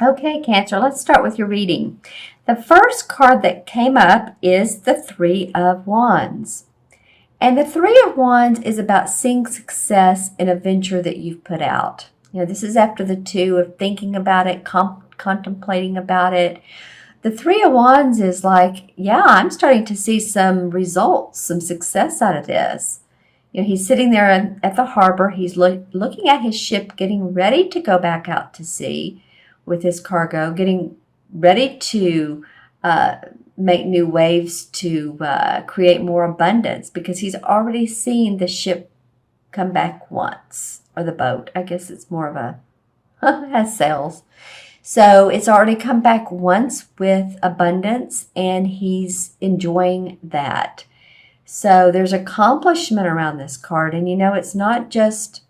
Okay, Cancer, let's start with your reading. The first card that came up is the Three of Wands. And the Three of Wands is about seeing success in a venture that you've put out. This is after the two of thinking about it, contemplating about it. The Three of Wands is like, yeah, I'm starting to see some results, some success out of this. He's sitting there at the harbor. He's looking at his ship, getting ready to go back out to sea with his cargo, getting ready to make new waves to create more abundance, because he's already seen the ship come back once, or the boat. I guess it's more of a has sails. So it's already come back once with abundance, and he's enjoying that. So there's accomplishment around this card. And it's not just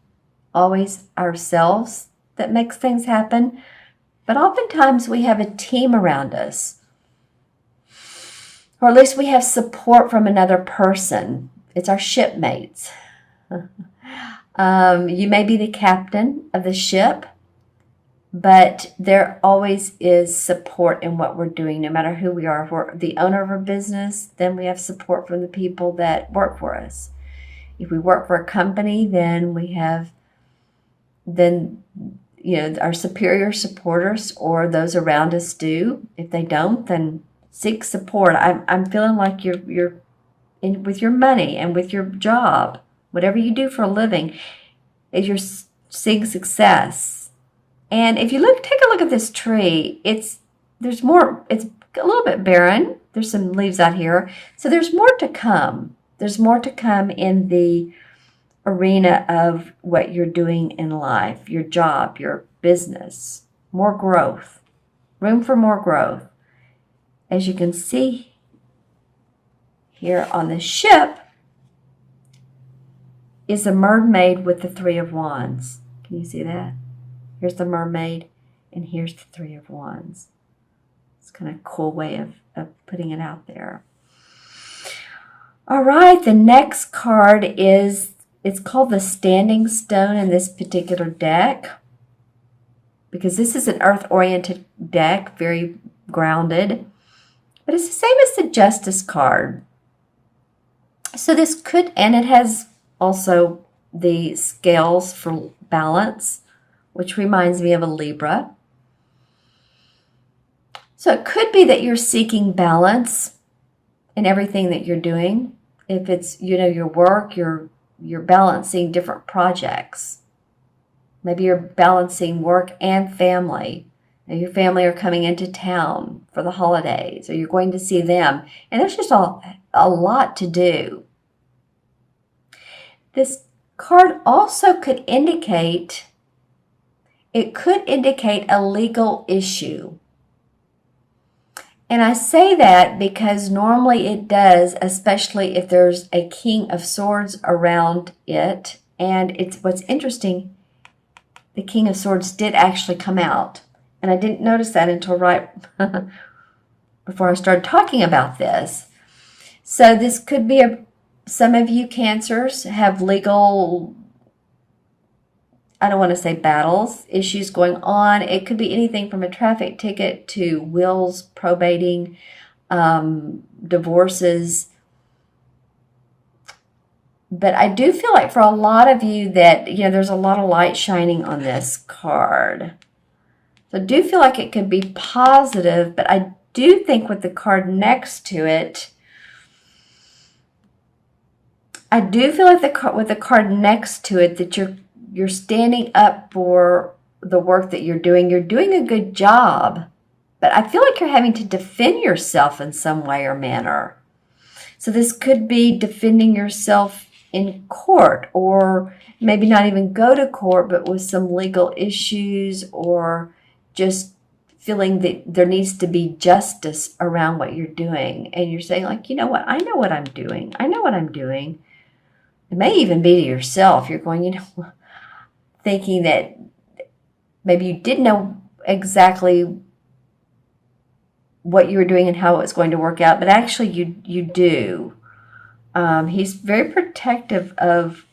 always ourselves that makes things happen, but oftentimes we have a team around us. Or at least we have support from another person. It's our shipmates. You may be the captain of the ship, but there always is support in what we're doing, no matter who we are. If we're the owner of our business, then we have support from the people that work for us. If we work for a company, then our superior supporters, or those around us do. If they don't, then seek support. I'm feeling like you're in with your money and with your job, whatever you do for a living, is you're seeing success. And if you take a look at this tree, it's a little bit barren. There's some leaves out here. So there's more to come. There's more to come in the arena of what you're doing in life, your job, your business. More growth. Room for more growth. As you can see here on the ship is a mermaid with the Three of Wands. Can you see that? Here's the mermaid, and here's the Three of Wands. It's kind of a cool way of putting it out there. All right, the next card it's called the Standing Stone in this particular deck, because this is an earth-oriented deck, very grounded. But it's the same as the Justice card. So this and it has also the scales for balance, which reminds me of a Libra. So it could be that you're seeking balance in everything that you're doing. If it's, your work, you're balancing different projects. Maybe you're balancing work and family. Your family are coming into town for the holidays, or you're going to see them. And there's just a lot to do. This card also could indicate a legal issue. And I say that because normally it does, especially if there's a King of Swords around it. And what's interesting, the King of Swords did actually come out. And I didn't notice that until right before I started talking about this. So this could be some of you Cancers have legal, I don't want to say battles, issues going on. It could be anything from a traffic ticket to wills, probating, divorces. But I do feel like for a lot of you that, there's a lot of light shining on this card. So I do feel like it could be positive, but I do think with the card next to it, with the card next to it that you're standing up for the work that you're doing. You're doing a good job, but I feel like you're having to defend yourself in some way or manner. So this could be defending yourself in court, or maybe not even go to court, but with some legal issues, or just feeling that there needs to be justice around what you're doing. And you're saying, like, you know what? I know what I'm doing. I know what I'm doing. It may even be to yourself. You're going, thinking that maybe you didn't know exactly what you were doing and how it was going to work out, but actually you do. He's very protective of,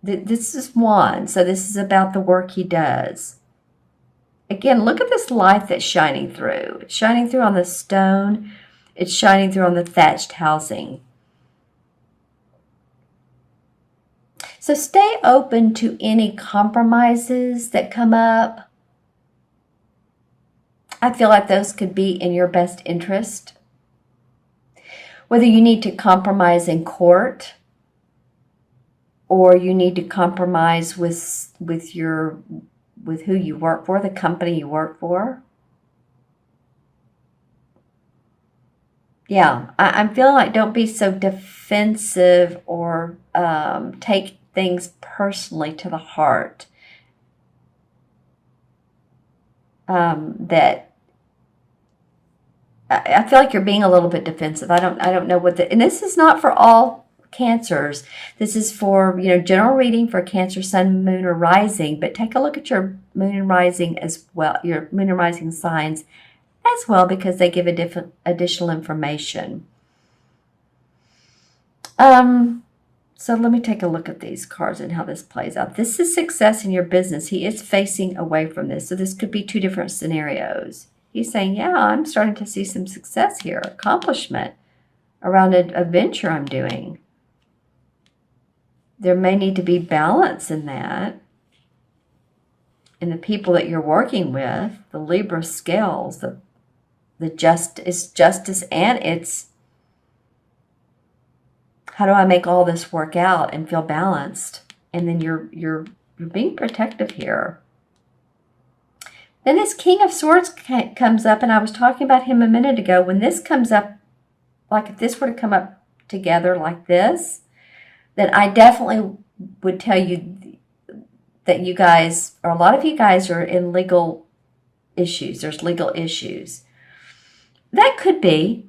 this is one, so this is about the work he does. Again, look at this light that's shining through. It's shining through on the stone. It's shining through on the thatched housing. So stay open to any compromises that come up. I feel like those could be in your best interest. Whether you need to compromise in court or you need to compromise with who you work for, the company you work for. Yeah, I'm feeling like don't be so defensive or take things personally to the heart. That I feel like you're being a little bit defensive. I don't know and this is not for all cancers. This is for, general reading for Cancer, Sun, Moon, or Rising, but take a look at your Moon and Rising as well, your Moon and Rising signs as well, because they give a different additional information. So let me take a look at these cards and how this plays out. This is success in your business. He is facing away from this. So this could be two different scenarios. He's saying, yeah, I'm starting to see some success here, accomplishment around a venture I'm doing. There may need to be balance in that. And the people that you're working with, the Libra scales, the justice, and it's how do I make all this work out and feel balanced? And then you're being protective here. Then this King of Swords comes up, and I was talking about him a minute ago. When this comes up, like if this were to come up together like this, then I definitely would tell you that you guys, or a lot of you guys, are in legal issues. There's legal issues. That could be.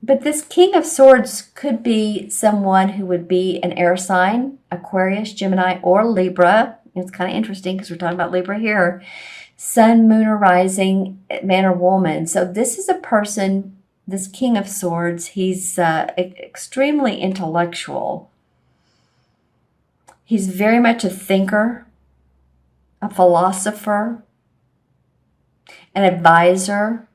But this King of Swords could be someone who would be an air sign, Aquarius, Gemini, or Libra. It's kind of interesting because we're talking about Libra here. Sun, Moon, or Rising, man or woman. So this is a person, this King of Swords, he's extremely intellectual. He's very much a thinker, a philosopher, an advisor,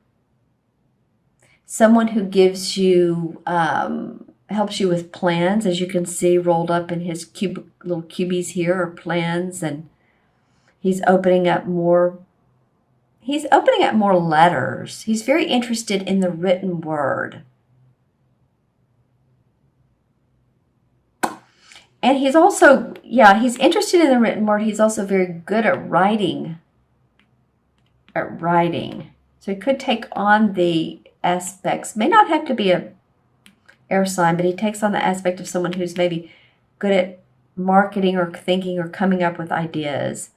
someone who gives you, helps you with plans, as you can see rolled up in his little cubies here are plans, and he's opening up more letters. He's very interested in the written word. And he's also, he's interested in the written word. He's also very good at writing. So he could take on the aspects, may not have to be a air sign, but he takes on the aspect of someone who's maybe good at marketing or thinking or coming up with ideas.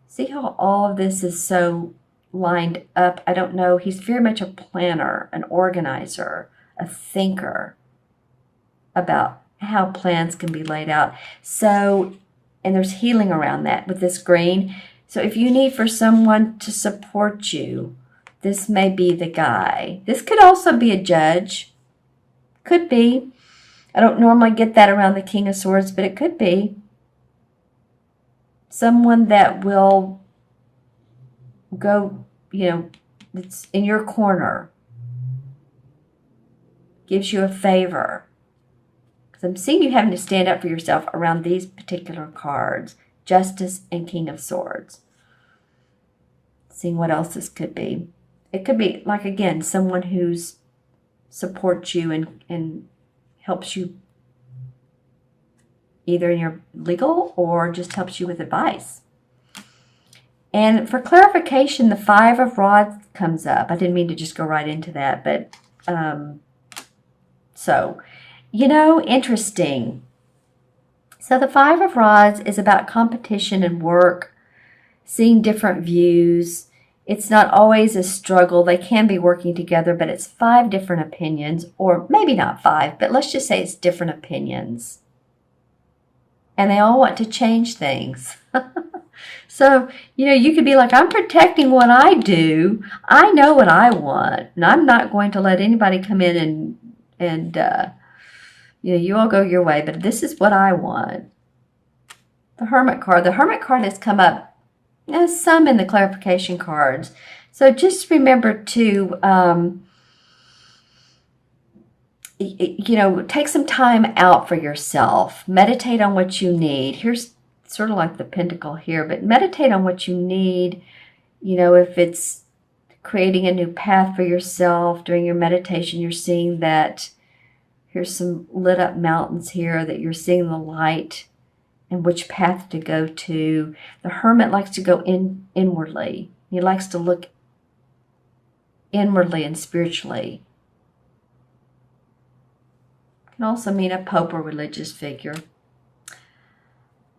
See how all of this is so lined up? I don't know. He's very much a planner, an organizer, a thinker about how plans can be laid out. So, and there's healing around that with this green. So if you need for someone to support you, this may be the guy. This could also be a judge. Could be. I don't normally get that around the King of Swords, but it could be. Someone that will go, it's in your corner. Gives you a favor. Because I'm seeing you having to stand up for yourself around these particular cards. Justice and King of Swords. Seeing what else this could be. It could be, like, again, someone who's supports you and helps you either in your legal or just helps you with advice. And for clarification, the Five of Rods comes up. I didn't mean to just go right into that, but interesting. So the Five of Rods is about competition and work, seeing different views. It's not always a struggle. They can be working together, but it's 5 different opinions, or maybe not 5, but let's just say it's different opinions. And they all want to change things. So, you could be like, I'm protecting what I do. I know what I want, and I'm not going to let anybody come in and you all go your way, but this is what I want. The Hermit card. The Hermit card has come up There's some in the clarification cards. So just remember to, take some time out for yourself. Meditate on what you need. Here's sort of like the pentacle here, but meditate on what you need. If it's creating a new path for yourself during your meditation, you're seeing that here's some lit up mountains here, that you're seeing the light and which path to go to. The hermit likes to go inwardly. He likes to look inwardly and spiritually. Can also mean a pope or religious figure.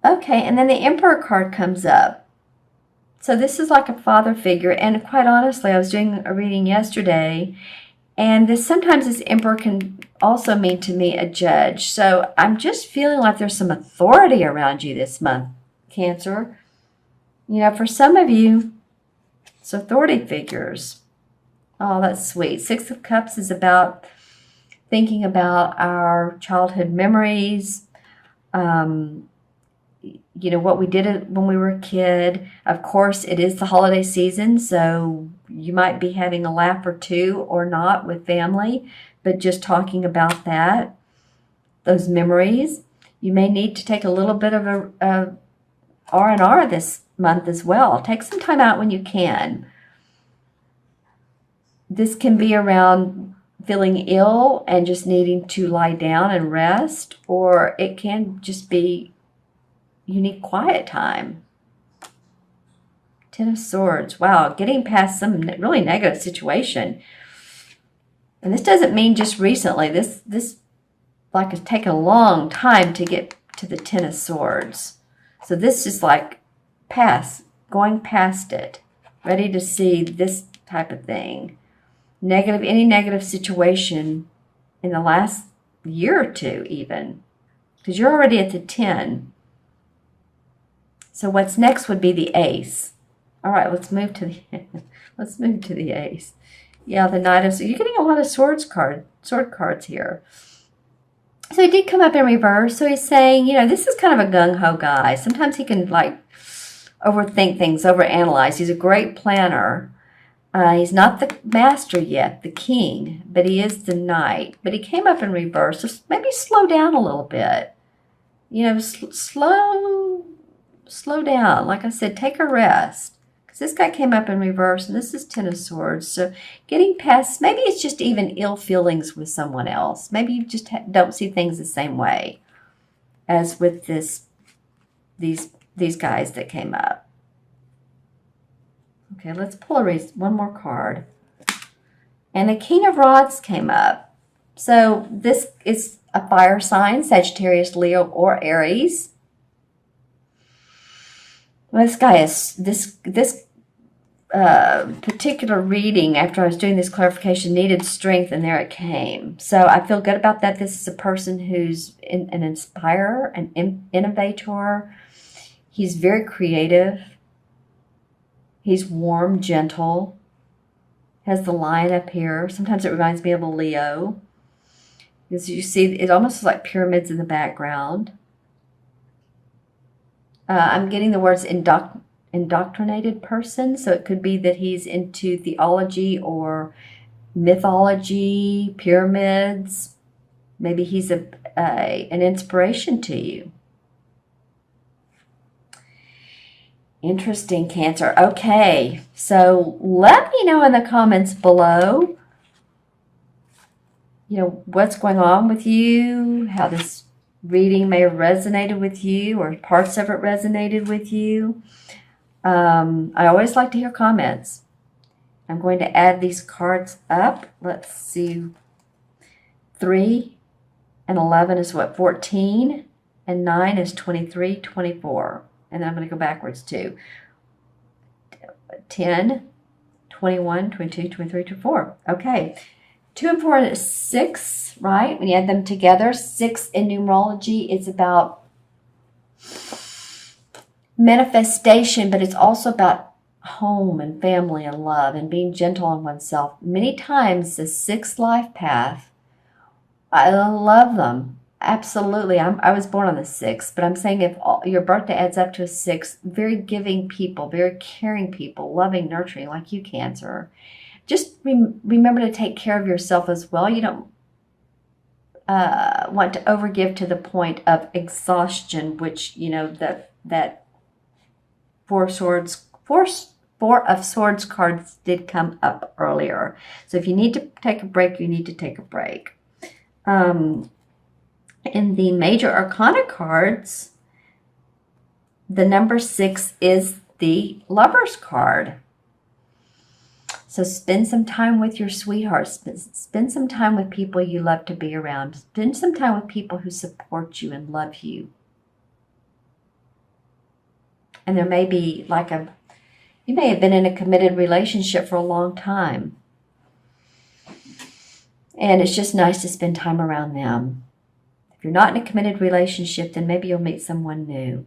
Okay, and then the Emperor card comes up. So this is like a father figure, and quite honestly, I was doing a reading yesterday, and sometimes this Emperor can also mean to me a judge. So I'm just feeling like there's some authority around you this month, Cancer. For some of you, it's authority figures. Oh, that's sweet. Six of Cups is about thinking about our childhood memories, what we did when we were a kid. Of course, it is the holiday season, so you might be having a laugh or two or not with family, but just talking about those memories. You may need to take a little bit of a R&R this month as well. Take some time out when you can. This can be around feeling ill and just needing to lie down and rest, or it can just be you need quiet time. Ten of Swords. Wow, getting past some really negative situation. And this doesn't mean just recently. This like has taken a long time to get to the Ten of Swords. So this is like going past it, ready to see this type of thing. Any negative situation in the last year or two even, because you're already at the 10. So what's next would be the Ace. All right, let's move to the Ace. Yeah, the Knight of Swords. You're getting a lot of sword cards here. So he did come up in reverse. So he's saying, this is kind of a gung-ho guy. Sometimes he can overthink things, overanalyze. He's a great planner. He's not the master yet, the king, but he is the knight. But he came up in reverse, so maybe slow down a little bit. Slow down. Like I said, take a rest. Because this guy came up in reverse, and this is Ten of Swords. So getting past, maybe it's just even ill feelings with someone else. Maybe you just don't see things the same way as with these guys that came up. Okay, let's pull one more card. And the King of Rods came up. So this is a fire sign, Sagittarius, Leo, or Aries. Well, this particular reading, after I was doing this clarification, needed strength, and there it came. So I feel good about that. This is a person who's an inspirer, an innovator. He's very creative. He's warm, gentle. Has the lion up here. Sometimes it reminds me of a Leo. As you see, it almost looks like pyramids in the background. I'm getting the words indoctrinated person, so it could be that he's into theology or mythology, pyramids. Maybe he's an inspiration to you. Interesting, Cancer. Okay, so let me know in the comments below, what's going on with you, how this reading may have resonated with you, or parts of it resonated with you. I always like to hear comments. I'm going to add these cards up. Let's see. 3 and 11 is what? 14. And 9 is 23, 24. And then I'm going to go backwards too. 10, 21, 22, 23, 24. Okay. 2 and 4 is 6, right? When you add them together, 6 in numerology is about manifestation, but it's also about home and family and love and being gentle on oneself. Many times the 6th life path, I love them. Absolutely. I was born on the 6th, but I'm saying if your birthday adds up to a 6, very giving people, very caring people, loving, nurturing, like you, Cancer. Just remember to take care of yourself as well. You don't want to overgive to the point of exhaustion, which, that Four of Swords cards did come up earlier. So if you need to take a break, you need to take a break. In the Major Arcana cards, the number 6 is the Lover's card. So spend some time with your sweetheart. Spend some time with people you love to be around. Spend some time with people who support you and love you. And there may be you may have been in a committed relationship for a long time. And it's just nice to spend time around them. If you're not in a committed relationship, then maybe you'll meet someone new.